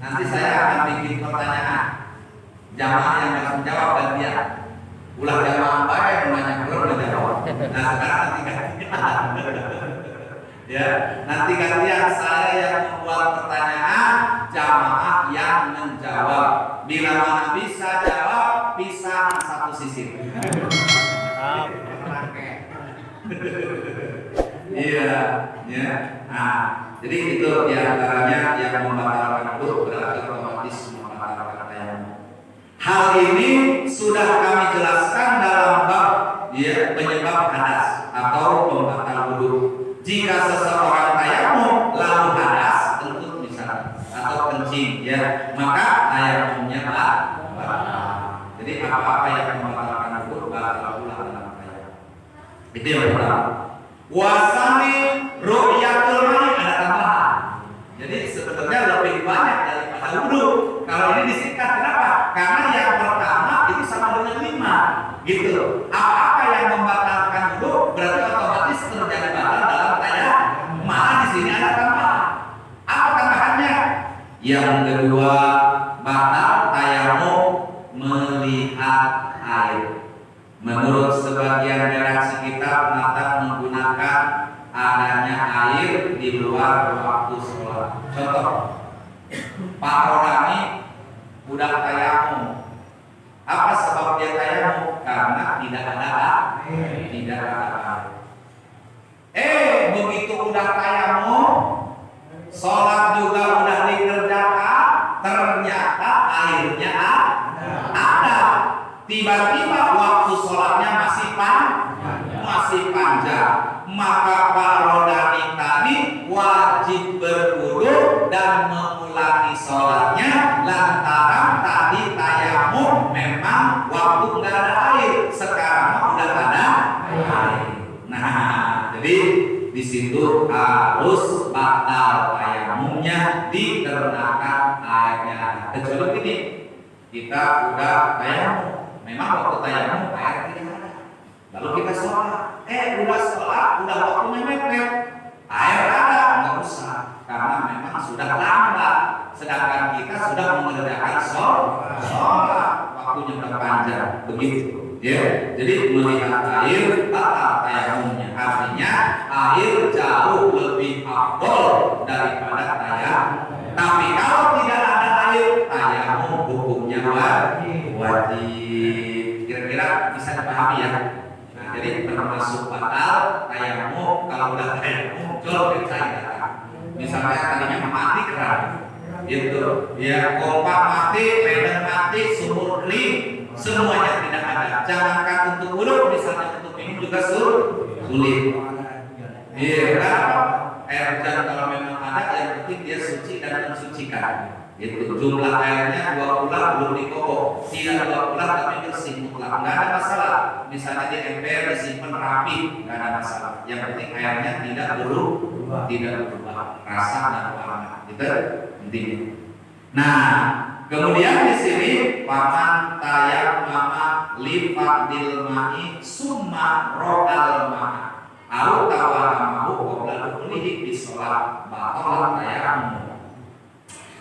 Nanti saya akan bikin pertanyaan. Jamaah yang harus menjawab gantian. Ulah jamaah baik namanya belum menjawab. Nah sekarang nanti gantian. Ya, nanti gantian saya yang membuat pertanyaan, jamaah yang menjawab. Bila mana bisa jawab, pisah satu sisi. Iya, ya. Nah, jadi itu diantaranya yang membatalkan wudu, berarti otomatis membatalkan tayamum. Hal ini sudah kami jelaskan dalam bab ya, penyebab hadas atau pembatal wudu. Jika seseorang tayamum lalu hadas, tentu misalnya atau kencing, ya, maka tayamumnya batal. Jadi apa-apa yang membatalkan wudu batal pula dalam tayamum. Itu yang pertama. Wasani ru'yatul ma'i, ada tambahan. Jadi sebetulnya lebih banyak daripada wudu. Kalau ini disingkat, kenapa? Karena yang pertama itu sama dengan 5, gitu. Apa-apa yang membatalkan wudu berarti otomatis terjadi batal dalam tayamum. Malah di sini ada tambahan. Apa tambahannya? Yang kedua, batal tayamum melihat air. Menurut sebagian redaksi kitab, mata menggunakan adanya air di luar waktu sholat. Contoh, Pak Rodani udah tayamum. Apa sebab dia tayamum? Karena tidak ada air. Begitu udah tayamum, sholat juga udah dikerjakan, ternyata airnya ada. Tiba-tiba waktu sholatnya masih panjang, maka Pak Rodani tadi wajib berwudu dan mengulangi sholatnya lantaran tadi tayamum memang waktu nggak ada air, sekarang udah ada air. Nah, jadi di situ harus batal tayamumnya dikarenakan airnya. Kecuali ini kita udah tayamum. Memang waktu tayamum air tidak ada. Lalu kita sholat, udah waktunya mepet, air ada, nggak usah, karena memang sudah lambat. Sedangkan kita sudah mengerjakan sholat, waktunya udah panjang, begitu. Ya, jadi melihat air batal tayamumnya. Artinya air jauh lebih afdol daripada tayamum. Tapi kalau tidak ada air, tayamum hukumnya wajib. Kira-kira bisa dipahami ya. Nah, jadi termasuk batal tayamum kalau udah tayamum muncul cairan. Misalnya tadinya mati keran, gitu. Ya, kompak mati, pedang mati, sumur kering, semuanya tidak ada. Jangankan untuk wudu, misalnya untuk minum juga sulit. Iya, kan? Air hujan kalau memang ada, yang penting dia suci dan mensucikan. Itu jumlah airnya 2 bulan belum dikokok, tidak 2 bulan tapi bersih mutlak, nggak ada masalah. Misalnya di ember disimpan rapi, nggak ada masalah. Yang penting airnya tidak berubah rasa dan warna. Itu intinya. Nah, kemudian di sini paman tayang mama lipat dilmai summa rogal mama au tawamahu qabla kullihi di sholat batal tayamum.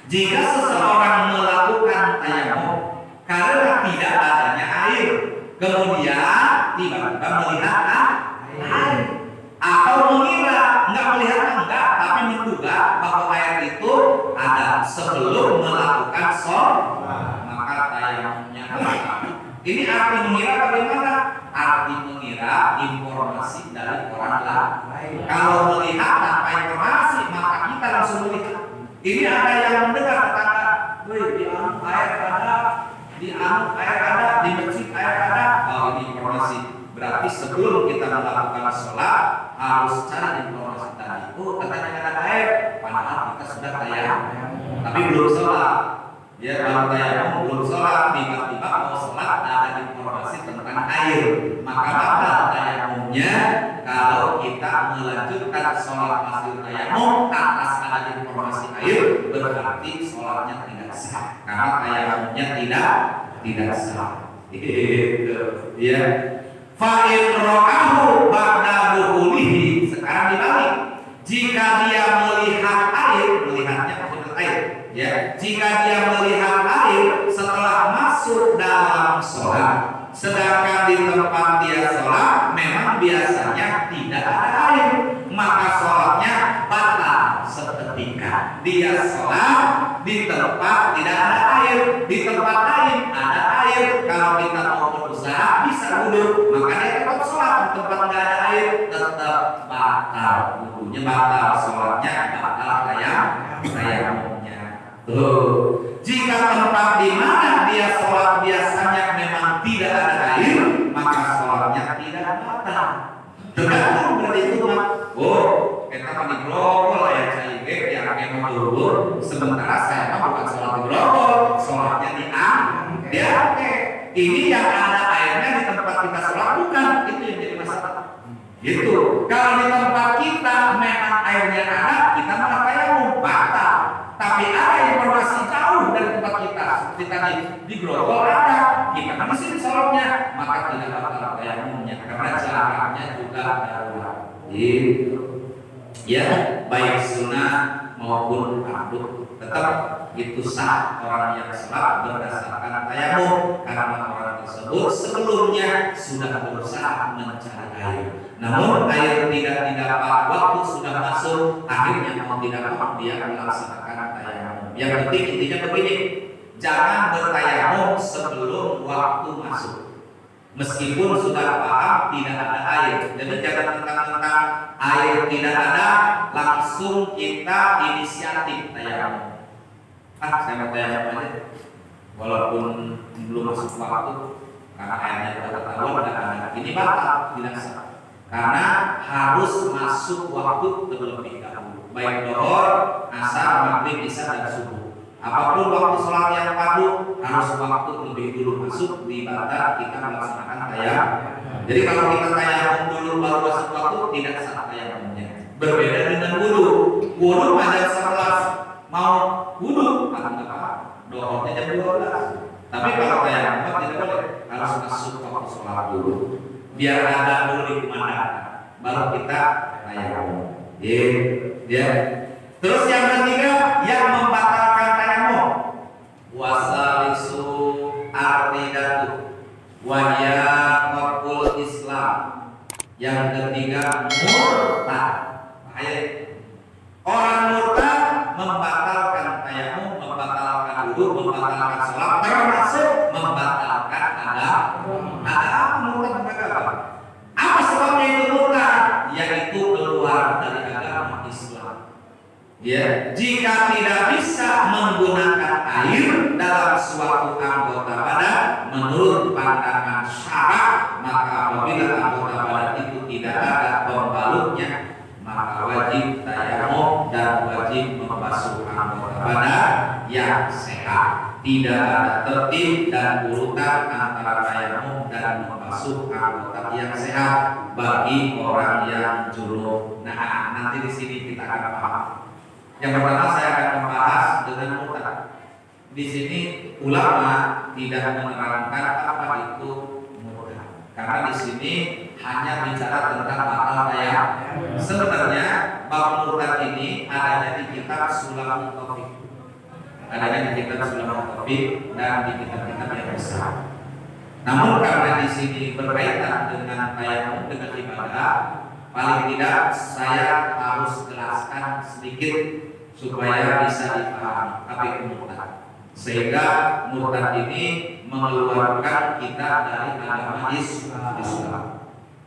Jika seseorang melakukan tayamum karena tidak adanya air, kemudian tiba-tiba melihat air, atau mengira tapi menduga bahwa air itu ada sebelum melakukan sholat, maka tayamumnya batal. Ini arti mengira bagaimana? Arti mengira informasi dari orang lain. Kalau melihat tanpa informasi, maka kita langsung melihat. Ini ada yang mendengar tetangga, di anu air ada, di masjid air ada. Oh, ini informasi. Berarti sebelum kita melakukan sholat harus cari informasi tadi. Oh, katanya ada air, padahal kita sudah tayamum, tapi belum sholat. Ya, kalau tayamum belum sholat, tiba-tiba mau sholat ada informasi tentang air, maka batal tayamumnya. Kalau kita melanjutkan sholat hasil tayamum atas ada informasi air, berarti sholatnya tidak sah, karena tayamumnya tidak sah. Itu ya. Fa'in ro'ahu ba'da duhulihi. Sekarang dibalik, jika dia melihat air, melihatnya maksudnya air, ya, jika dia melihat air setelah masuk dalam sholat, sedangkan di tempat dia sholat memang biasanya tidak ada air, maka sholatnya batal seketika. Dia sholat di tempat tidak ada air, di tempat lain ada air. Kalau kita mau berusaha bisa wudhu, maka dia tetap sholat. Di tempat tidak ada air tetap batal wudhunya, batal sholatnya, batal tayamumnya. Tuh, jika tempat di mana dia sholat biasanya memang tidak ada air, maka sholatnya tidak batal. Tergantung berarti itu mah. Oh, kita kan di grogol ya saya yang memang dulu. Sementara saya mah bukan sholat di grogol, sholatnya di dia. Ini yang ada airnya di tempat kita sholat bukan, itu yang jadi masalah. Gitu. Kalau di tempat kita memang airnya ada, kita malah tayamum batal. Tapi ada informasi jauh dari tempat kita, seperti tadi di grogol ada, kita kan di sini sholatnya, maka tidak batal tayamumnya karena jaraknya juga darurat. Gitu. Ya, baik sunnah maupun fardu tetap itu sah orang yang sholat berdasarkan tayamum karena orang tersebut sebelumnya sudah berusaha mencari air. Namun air tidak didapat, waktu sudah masuk, akhirnya mau tidak mau dia melaksanakan tayamum. Yang penting intinya begini, jangan bertayamum sebelum waktu masuk. Meskipun sudah paham tidak ada air, jadi jangan tentang air tidak ada langsung kita inisiatif tayamum. Saya mau tayamum aja, walaupun belum masuk waktu karena airnya sudah ketahuan dan ada. Ini batal, tidak sah. Karena harus masuk waktu terlebih dahulu, baik zuhur, asar, maghrib, isya dan subuh. Apapun waktu sholat yang fardu harus waktu lebih dulu masuk di batas kita melaksanakan tayamum. Jadi kalau kita tayamum dulu baru masuk waktu tidak sah tayamumnya. Berbeda dengan wudu. Wudu pada 11 mau wudu atau enggak apa? Zuhurnya jam 12. Tapi kalau tayamum tidak boleh, harus masuk waktu sholat dulu. Biar ada dulu di kumandang, baru kita tayamum. Ya. Terus yang ketiga yang membatalkan tayamum, wasalisu ardidatu wahya qul Islam. Yang ketiga murtad. Orang murtad membatalkan tayamum, membatalkan wudu, membatalkan salat, termasuk membatalkan ada murtad beragama. Apa sebabnya itu murtad? Yaitu keluar dari agama Islam. Ya, jika tidak bisa menggunakan air dalam suatu anggota badan menurut pandangan syara, maka apabila anggota badan itu tidak ada pembalutnya, maka wajib tayamum dan wajib membasuh anggota badan yang sehat. Tidak ada tertib dan urutan antara tayamum dan membasuh anggota yang sehat bagi orang yang junub. Nah, nanti di sini kita akan paham. Yang pertama saya akan membahas dengan murtad. Di sini ulama tidak menerangkan apa itu murtad, karena di sini hanya bicara tentang batal tayamum. Sebenarnya bab murtad ini adanya di kitab Sulamul Taufik, adanya di kitab Sulamul Taufik dan di kitab-kitab yang besar. Namun karena di sini berkaitan dengan tayamum, dengan ibadah, paling tidak saya harus jelaskan sedikit supaya bisa dipahami apa itu murtad. Sehingga murtad ini mengeluarkan kita dari agama Islam.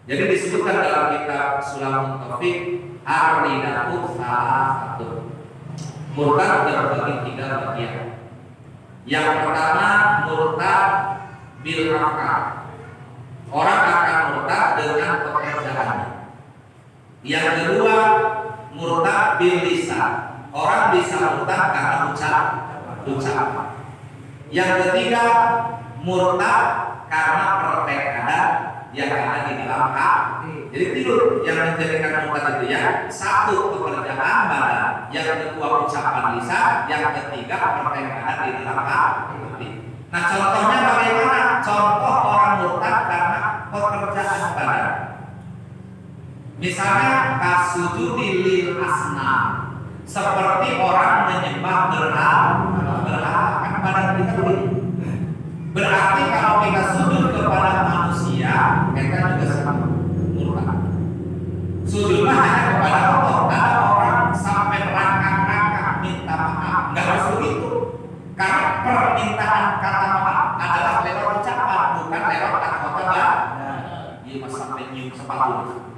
Jadi disebutkan dalam kitab Sulamul Taufik, ar-ridatu salatun. Murtad terbagi 3 bagian. Yang pertama murtad bil akal. Orang akan murtad dengan pekerjaannya. Yang kedua murtad bil lisan. Orang bisa murtad karena ucap. Yang ketiga murtad karena pertekadan yang ada di dalam hati. Jadi tidur yang menjadikan murtad itu ya, satu pekerjaan badan, yang kedua ucapan lisan, yang ketiga pertekadan di dalam hati. Nah contohnya bagaimana? Contoh orang murtad karena pekerjaan badan. Misalnya kasujudi lil asnam, seperti orang menyembah berhala. Kan pada kita begini. Berarti kalau kita sujud kepada manusia, kita juga sama murtad. Sujud hanya kepada Allah. Ada orang sampai merangkak-rangkak minta maaf, nggak harus begitu. Karena permintaan kata maaf adalah lewat ucapan, bukan lewat kata-kata. Dia masih sampai nyium sepatu.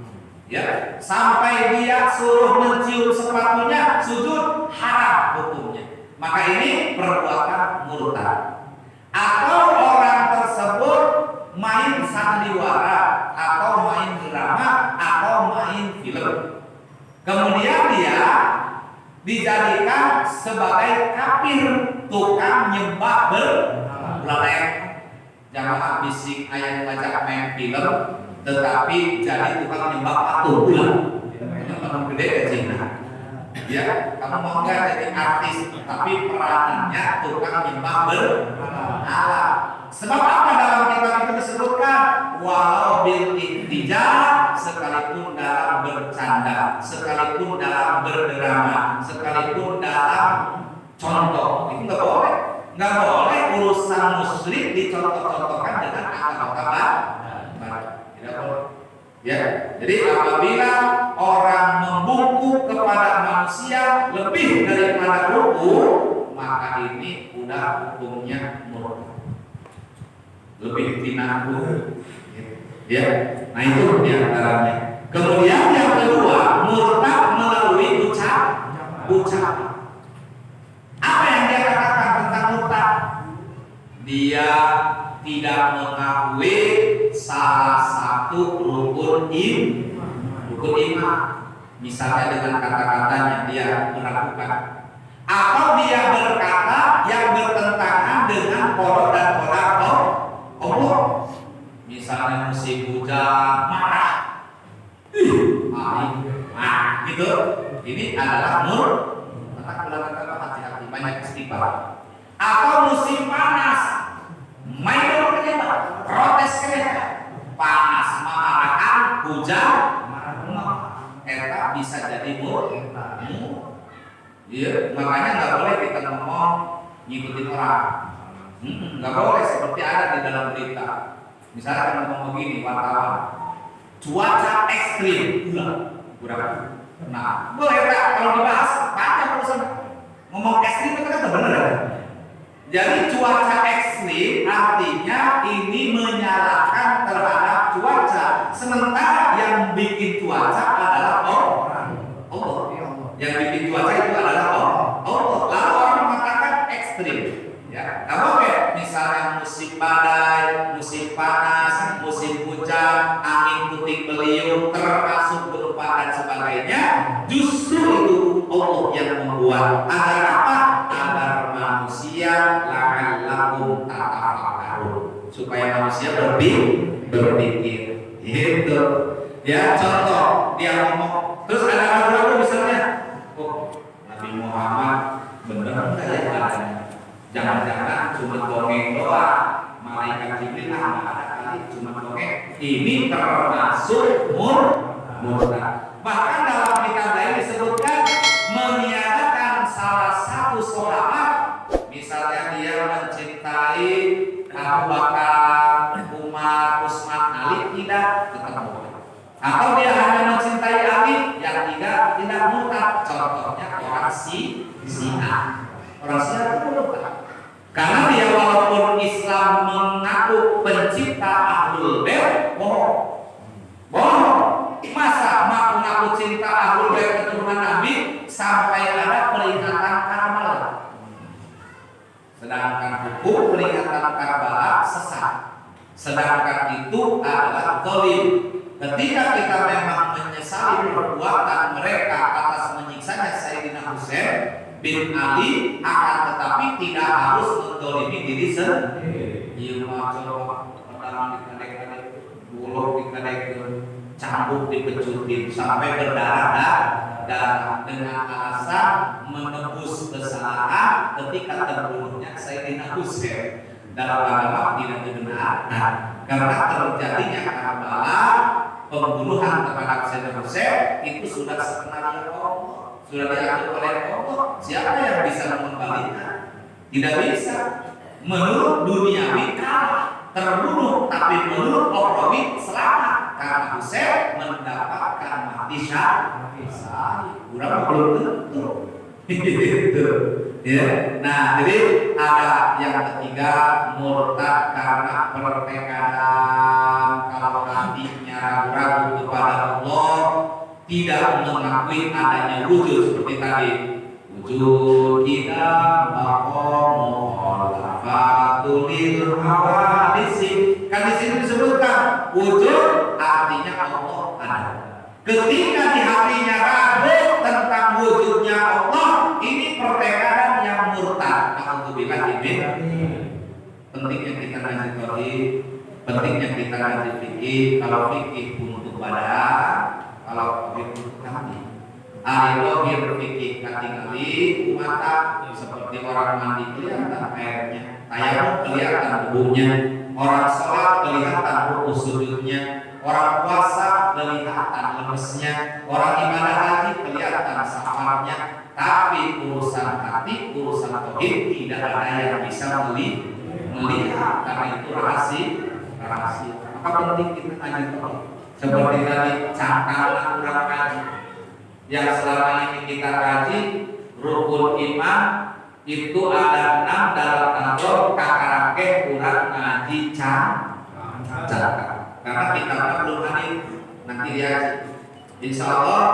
Ya, sampai dia suruh mencium sepatunya, sujud haram hukumnya. Maka ini perbuatan murtad. Atau orang tersebut main sandiwara, atau main drama, atau main film. Kemudian dia dijadikan sebagai kafir, tukang nyembah berhala. Jangan bisik ayat ngajak main film, tetapi jadi tukang nyembah patung bulan. Ini orang gede ke Cina. Ya, kamu mau nggak jadi artis, tapi peranannya tukang nyembah berhala. Sebab apa dalam kitab itu disebutkan? Walau bil ihtijah, sekalipun dalam bercanda, sekalipun dalam berdrama, sekalipun dalam contoh, itu nggak boleh. Nggak boleh urusan muslim dicontoh-contohkan dengan kata-kata. Tidak boleh. Ya, jadi apabila orang membungkuk kepada manusia lebih daripada rukuk, maka ini udah hukumnya murtad. Lebih tinaku. Ya, nah itu diantaranya. Kemudian yang kedua, murtad melalui ucapan. Apa yang dia katakan tentang murtad? Dia tidak mengakui salah satu rukun iman. Misalnya dengan kata-katanya dia meragukan, atau dia berkata yang bertentangan dengan qada dan qadar Allah. Misalnya musim hujan marah, gitu. Ini adalah hati-hati, banyak istighfar. Atau musim panas, main kerja, protes kerja, panas marahkan, hujan eta bisa jadi iya, makanya nggak boleh kita ngomong ngikutin orang. Nggak boleh seperti ada di dalam berita. Misalnya kita ngomong begini, wartawan, cuaca ekstrim, kurang. Nah, boleh tak kalau dibahas panjang urusan ngomong ekstrim itu kan benar. Jadi cuaca ekstrim artinya ini menyalahkan terhadap cuaca, sementara yang bikin cuaca adalah Allah. Yang bikin cuaca itu adalah Allah. Lalu orang mengatakan ekstrim. Ya, nah, oke. Misalnya musim badai, musim panas, musim hujan, angin puting beliung, termasuk gempa dan sebagainya, justru itu Allah yang membuat. Agar apa? Agar manusia la'allakum tatafakkarun, supaya manusia berpikir. Gitu. Ya, contoh dia ngomong, terus ada ragu-ragu misalnya, Nabi Muhammad benar enggak ya katanya? Jangan-jangan cuma dongeng doang, malaikat Jibril nggak ada kali, cuma dongeng. Ini termasuk murtad. Bahkan dalam kitab lain disebutkan meniadakan salah satu sahabat, misalnya dia mencintai Abu Bakar, Umar, Utsman, Ali, tidak tetap murtad. Atau dia hanya mencintai Ali, yang tidak murtad. Contohnya orang Syiah. Orang Syiah itu murtad. Karena dia walaupun Islam mengaku pencipta Ahlul Bait, bohong. Masa mengaku cinta Ahlul Bait keturunan Nabi sampai ada peringatan Karbala. Sedangkan hukum peringatan Karbala sesat. Sedangkan itu adalah zalim. Ketika kita memang menyesali perbuatan mereka atas menyiksanya Sayyidina Husain bin Ali, akan tetapi tidak harus menzalimi diri sendiri. Iya, coba pertama dikadek-kadek, bulu dikadek, cambuk dipecutin sampai berdarah dengan alasan menebus kesalahan ketika terbunuhnya Sayyidina Husain. Dalam agama tidak dibenarkan karena terjadinya Karbala, pembunuhan kepada Sayyidina Husain itu sudah skenario Allah. sudah diatur oleh Allah. Siapa yang bisa mengembalikan? Tidak bisa. Menurut duniawi kalah, terbunuh, tapi menurut Ukhrawi selamat karena Husain mendapatkan mati syahid. Kurang belum tentu. Gitu. Ya. Nah, jadi ada yang ketiga, murtad karena perpecahan. Kalau hatinya ragu kepada Allah, tidak mengakui adanya wujud seperti tadi. Wujud tidak maqamu'alafatulil hawadisi. Kan di sini disebutkan wujud artinya Allah ada. Ketika di hatinya ragu tentang wujudnya Allah, ini perpecahan yang murtad. Alhamdulillah ini pentingnya kita ngaji tauhid, pentingnya kita ngaji fikih. Kalau fikih untuk badan, kalau tauhid untuk hati. Ahli berfikih katingali mata seperti orang mandi kelihatan airnya, tayamum kelihatan tubuhnya, orang sholat kelihatan ruku sujudnya, orang puasa kelihatan lemesnya, orang ibadah haji kelihatan safarnya. Tapi urusan hati, urusan tauhid tidak ada yang bisa melihat karena itu rahasia. Maka penting kita ngaji tauhid. Seperti tadi cangkal kurang kaji. Yang selama ini kita kaji rukun iman itu ada 6 dalam kantor kakarake kurang ngaji cangkal. Karena kita belum hadir nanti dia insya Allah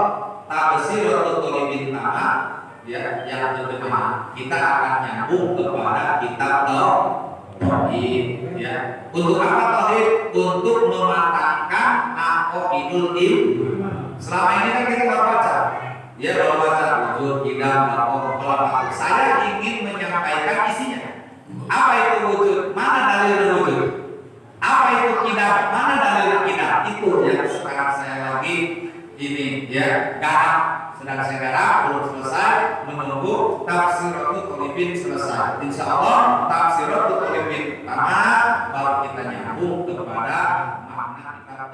tabsiratul qulubin ta'ala ya yang terjemah kita akan nyambung kepada kitab tauhid ya. Untuk apa tauhid? Untuk mematangkan aqidul iman. Selama ini kan kita baru baca ya, baru baca wujud tidak maqam. Saya ingin menyampaikan isinya. Apa itu wujud? Mana dalil wujud? Apa itu kitab? Mana dalil kitab? Itu yang sekarang saya lagi ini ya garap, sedang saya garap belum selesai, menunggu tafsiratul qulubin selesai. Insya Allah tafsiratul qulubin tamat baru kita nyambung kepada makna kitab